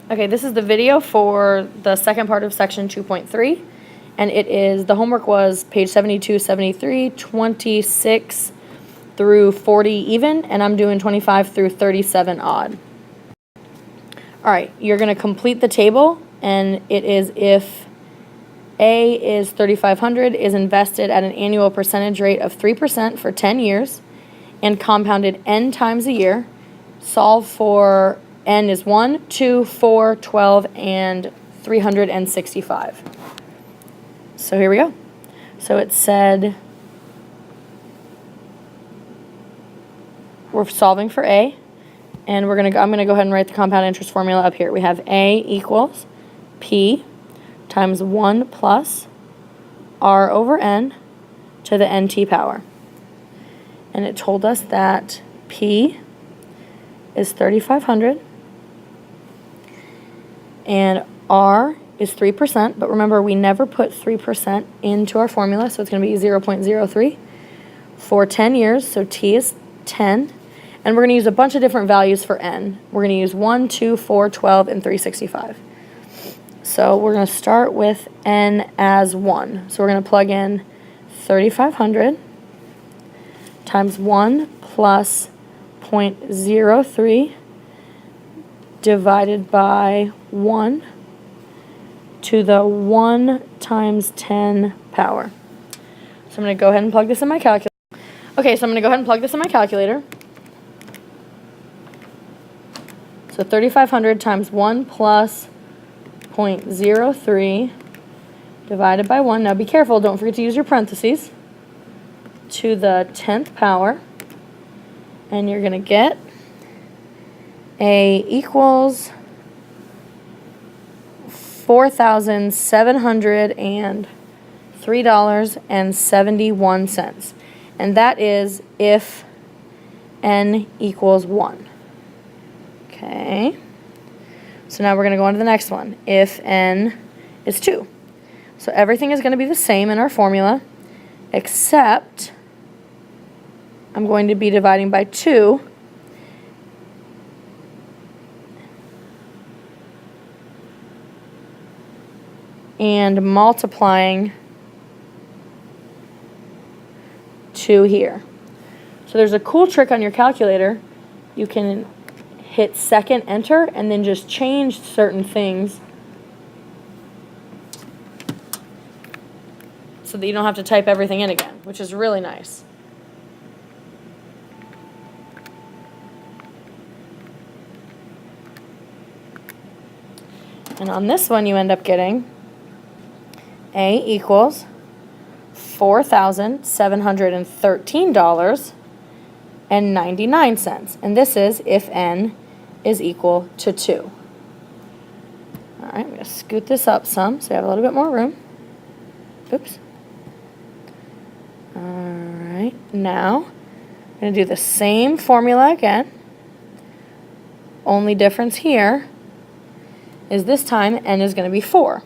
Okay, this is the video for the second part of section 2.3, and the homework was page 72, 73, 26 through 40 even, and I'm doing 25 through 37 odd. All right, you're going to complete the table, and it is if A is 3,500, is invested at an annual percentage rate of 3% for 10 years, and compounded n times a year. Solve for n is 1, 2, 4, 12, and 365. So here we go. So it said we're solving for A, and I'm going to go ahead and write the compound interest formula up here. We have A equals P times 1 plus R over N to the NT power. And it told us that P is 3,500 and R is 3%, but remember we never put 3% into our formula, so it's going to be 0.03 for 10 years, so T is 10, and we're going to use a bunch of different values for N. We're going to use 1, 2, 4, 12, and 365. So we're going to start with N as 1. So we're going to plug in 3,500 times 1 plus 0.03 divided by 1 to the 1 times 10 power. So I'm going to go ahead and plug this in my calculator. Okay, so I'm going to go ahead and plug this in my calculator. So 3,500 times 1 plus 0.03 divided by 1. Now be careful, don't forget to use your parentheses. To the 10th power. And you're going to get A equals $4,703.71. And that is if N equals 1. Okay. So now we're going to go on to the next one. If N is 2. So everything is going to be the same in our formula, except I'm going to be dividing by 2 and multiplying 2 here. So there's a cool trick on your calculator. You can hit second enter and then just change certain things so that you don't have to type everything in again, which is really nice. And on this one, you end up getting A equals $4,713.99. And this is if N is equal to 2. All right, I'm going to scoot this up some so I have a little bit more room. Oops. All right, now I'm going to do the same formula again. Only difference here is this time N is going to be 4.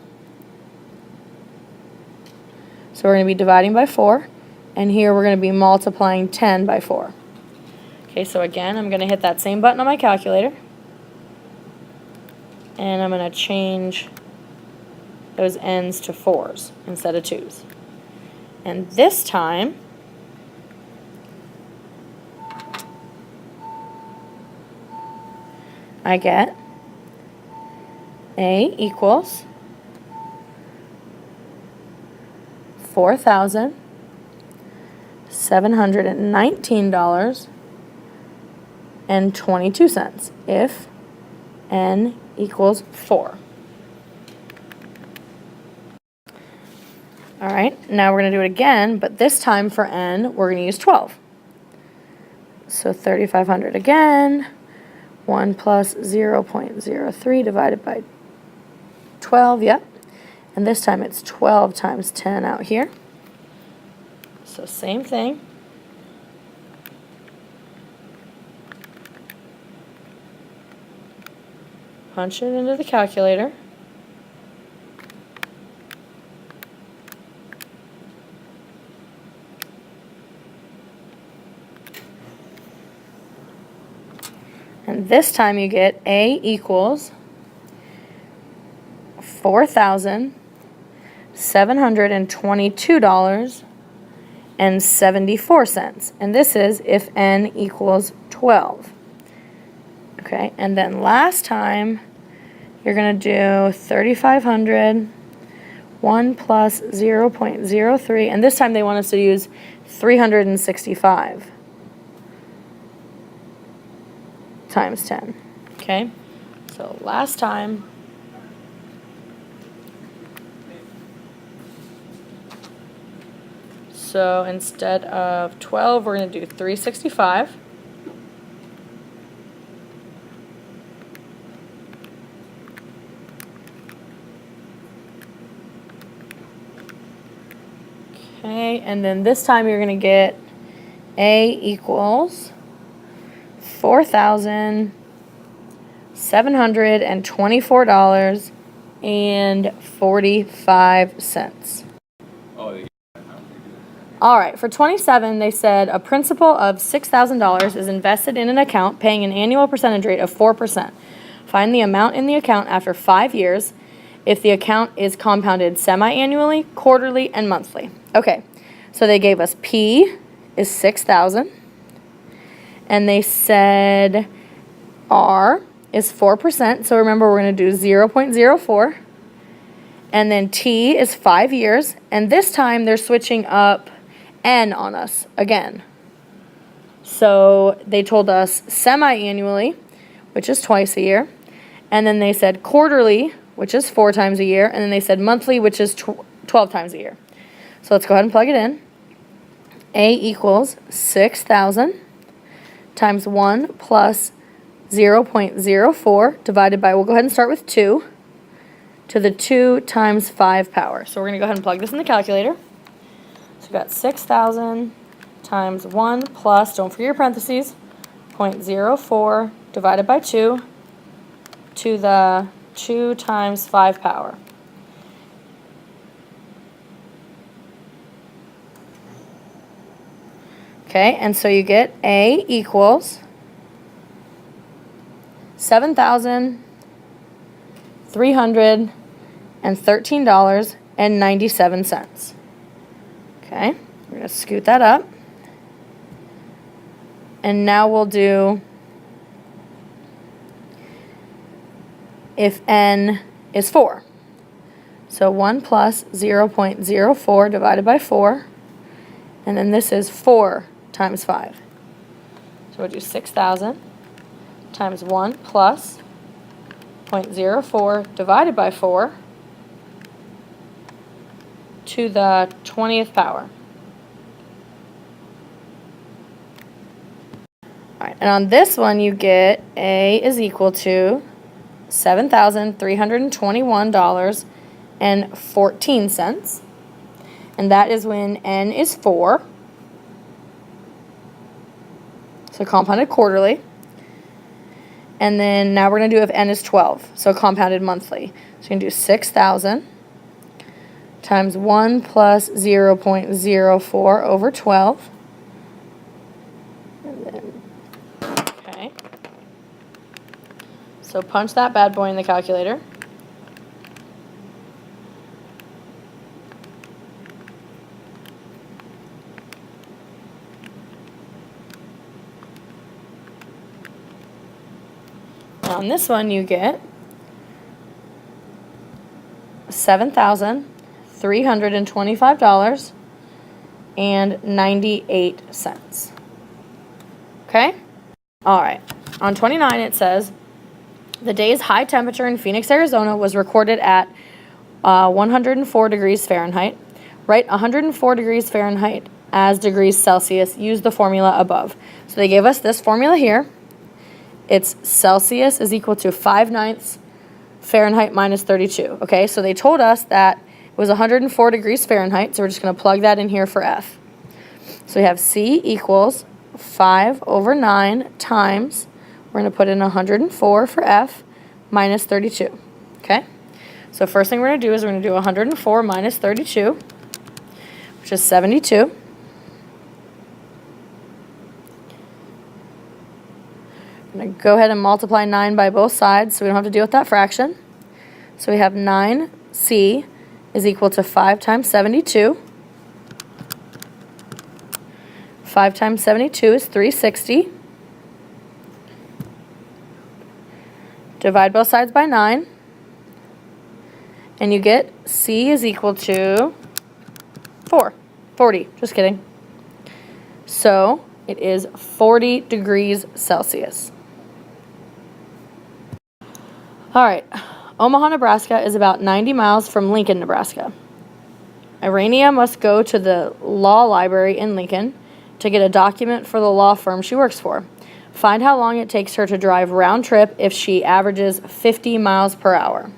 So we're going to be dividing by 4, and here we're going to be multiplying 10 by 4. Okay, so again, I'm going to hit that same button on my calculator, and I'm going to change those N's to 4s instead of 2s. And this time, I get A equals $4,719.22 if N equals 4. All right, now we're going to do it again, but this time for N, we're going to use 12. So 3,500 again, 1 plus 0.03 divided by 12, yep. And this time it's 12 times 10 out here. So same thing. Punch it into the calculator. And this time you get A equals $4,722.74. And this is if n equals 12. Okay, and then last time, you're going to do 3,500, 1 plus 0.03, and this time they want us to use 365 times 10. Okay, so last time, so instead of 12, we're going to do 365. Okay, and then this time you're going to get A equals $4,724.45. All right, for 27, they said a principal of $6,000 is invested in an account paying an annual percentage rate of 4%. Find the amount in the account after 5 years if the account is compounded semi-annually, quarterly, and monthly. Okay, so they gave us P is 6,000, and they said R is 4%, so remember we're going to do 0.04, and then T is 5 years, and this time they're switching up N on us again. So they told us semi-annually, which is twice a year, and then they said quarterly, which is 4 times a year, and then they said monthly, which is 12 times a year. So let's go ahead and plug it in. A equals 6,000 times 1 plus 0.04 divided by, we'll go ahead and start with 2, to the 2 times 5 power. So we're going to go ahead and plug this in the calculator. So we've got 6,000 times 1 plus, don't forget your parentheses, 0.04 divided by 2 to the 2 times 5 power. Okay, and so you get A equals $7,313.97. Okay, we're going to scoot that up. And now we'll do if n is 4. So 1 plus 0.04 divided by 4. And then this is 4 times 5. So we'll do 6,000 times 1 plus 0.04 divided by 4 to the 20th power. All right, and on this one you get A is equal to $7,321.14. And that is when n is 4. So compounded quarterly. And then now we're going to do if n is 12. So compounded monthly. So you're going to do 6,000 times 1 plus 0.04 over 12. And then, okay. So punch that bad boy in the calculator. On this one, you get $7,325.98. Okay? All right. On 29, it says, the day's high temperature in Phoenix, Arizona was recorded at 104 degrees Fahrenheit. Write 104 degrees Fahrenheit as degrees Celsius. Use the formula above. So they gave us this formula here. It's Celsius is equal to 5/9 Fahrenheit minus 32. Okay, so they told us that it was 104 degrees Fahrenheit, so we're just going to plug that in here for F. So we have C equals 5/9 times, we're going to put in 104 for F, minus 32. Okay, so first thing we're going to do is we're going to do 104 minus 32, which is 72. I'm going to go ahead and multiply 9 by both sides so we don't have to deal with that fraction. So we have 9C is equal to 5 times 72. 5 times 72 is 360. Divide both sides by 9. And you get C is equal to 40. Just kidding. So it is 40 degrees Celsius. All right. Omaha, Nebraska is about 90 miles from Lincoln, Nebraska. Irania must go to the law library in Lincoln to get a document for the law firm she works for. Find how long it takes her to drive round trip if she averages 50 miles per hour.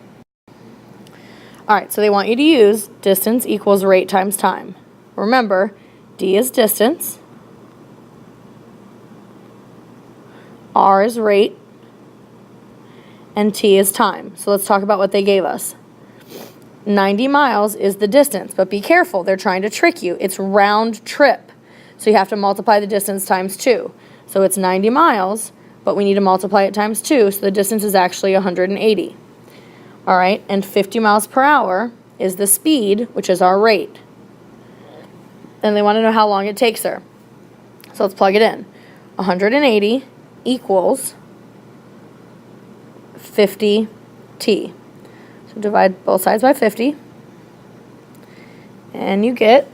All right, so they want you to use distance equals rate times time. Remember, D is distance, R is rate, and T is time. So let's talk about what they gave us. 90 miles is the distance, but be careful, they're trying to trick you. It's round trip, so you have to multiply the distance times 2. So it's 90 miles, but we need to multiply it times 2, so the distance is actually 180. All right, and 50 miles per hour is the speed, which is our rate. And they want to know how long it takes her. So let's plug it in. 180 equals 50t. So divide both sides by 50. And you get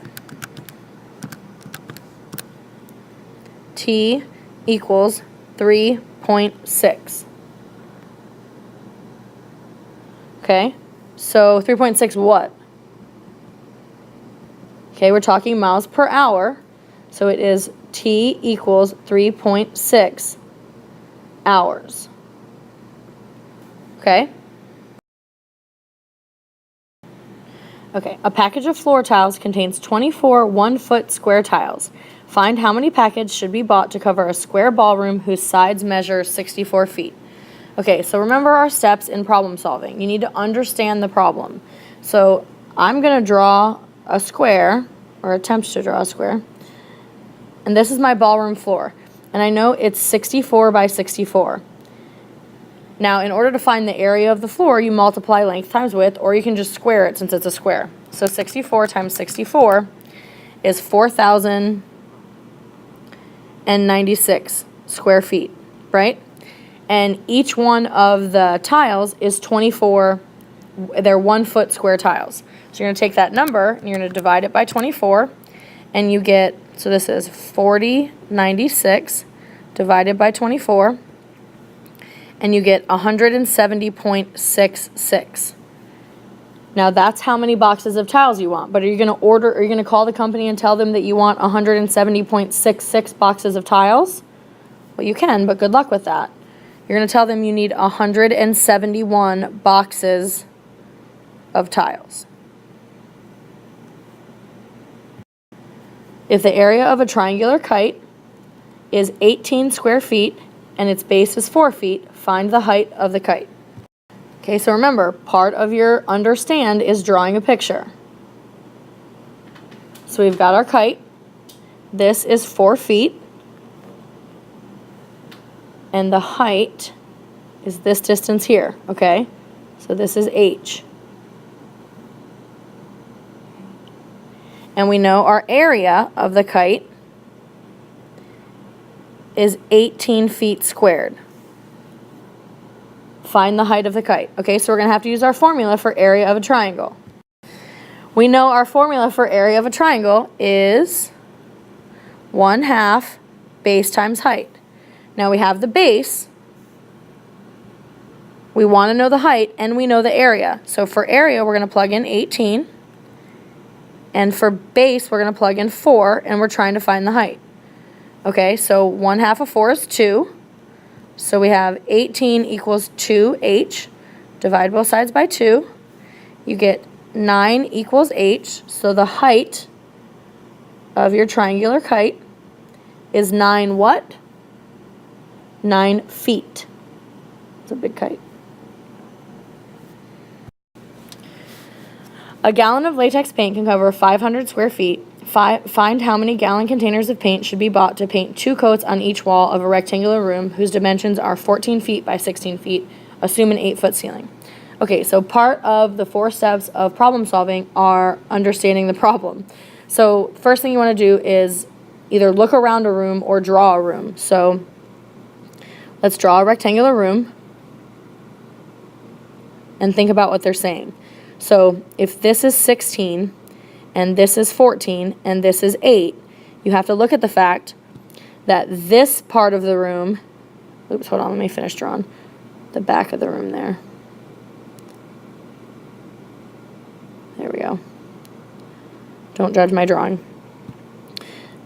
t equals 3.6. Okay, so 3.6 what? Okay, we're talking miles per hour, so it is t equals 3.6 hours. Okay? Okay, a package of floor tiles contains 24 1-foot square tiles. Find how many packages should be bought to cover a square ballroom whose sides measure 64 feet. Okay, so remember our steps in problem solving. You need to understand the problem. So I'm going to draw a square, or attempt to draw a square, and this is my ballroom floor. And I know it's 64 by 64. Now, in order to find the area of the floor, you multiply length times width, or you can just square it since it's a square. So 64 times 64 is 4,096 square feet, right? And each one of the tiles is 24, they're 1-foot square tiles. So you're going to take that number and you're going to divide it by 24, and you get, so this is 4096 divided by 24, and you get 170.66. Now that's how many boxes of tiles you want, but are you going to call the company and tell them that you want 170.66 boxes of tiles? Well, you can, but good luck with that. You're going to tell them you need 171 boxes of tiles. If the area of a triangular kite is 18 square feet and its base is 4 feet, find the height of the kite. Okay, so remember, part of your understand is drawing a picture. So we've got our kite. This is 4 feet. And the height is this distance here, okay? So this is h. And we know our area of the kite is 18 feet squared. Find the height of the kite. Okay, so we're going to have to use our formula for area of a triangle. We know our formula for area of a triangle is 1/2 base times height. Now we have the base, we want to know the height, and we know the area. So for area, we're going to plug in 18, and for base, we're going to plug in 4, and we're trying to find the height. Okay, so 1/2 of 4 is 2, so we have 18 equals 2h, divide both sides by 2, you get 9 equals h, so the height of your triangular kite is 9 what? 9 feet. It's a big kite. A gallon of latex paint can cover 500 square feet. Find how many gallon containers of paint should be bought to paint 2 coats on each wall of a rectangular room whose dimensions are 14 feet by 16 feet. Assume an 8-foot ceiling. Okay, so part of the 4 steps of problem solving are understanding the problem. So first thing you want to do is either look around a room or draw a room. So let's draw a rectangular room and think about what they're saying. So if this is 16 and this is 14 and this is 8, you have to look at the fact that this part of the room, oops, hold on, let me finish drawing the back of the room there. There we go. Don't judge my drawing.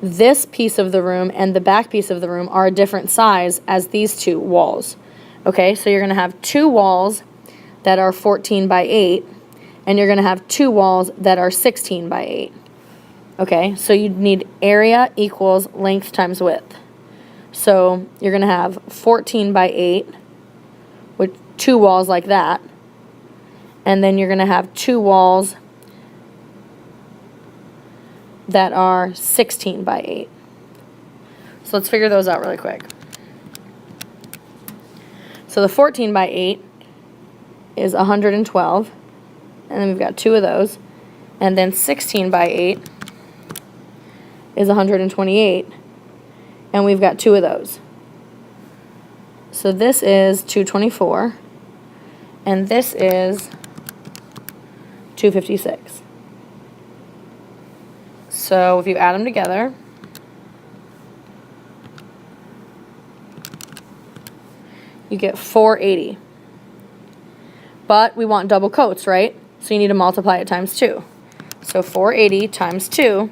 This piece of the room and the back piece of the room are a different size as these 2 walls. Okay, so you're going to have 2 walls that are 14 by 8, and you're going to have 2 walls that are 16 by 8. Okay, so you need area equals length times width. So you're going to have 14 by 8 with 2 walls like that, and then you're going to have 2 walls that are 16 by 8. So let's figure those out really quick. So the 14 by 8 is 112, and then we've got 2 of those, and then 16 by 8 is 128, and we've got 2 of those. So this is 224, and this is 256. So if you add them together, you get 480. But we want double coats, right? So you need to multiply it times 2. So 480 times 2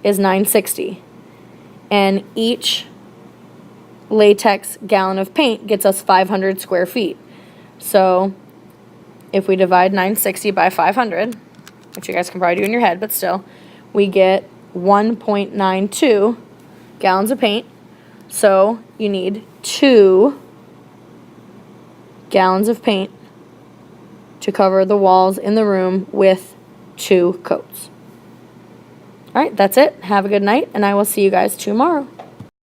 is 960. And each latex gallon of paint gets us 500 square feet. So if we divide 960 by 500, which you guys can probably do in your head, but still, we get 1.92 gallons of paint. So you need 2 gallons of paint to cover the walls in the room with 2 coats. All right, that's it. Have a good night, and I will see you guys tomorrow.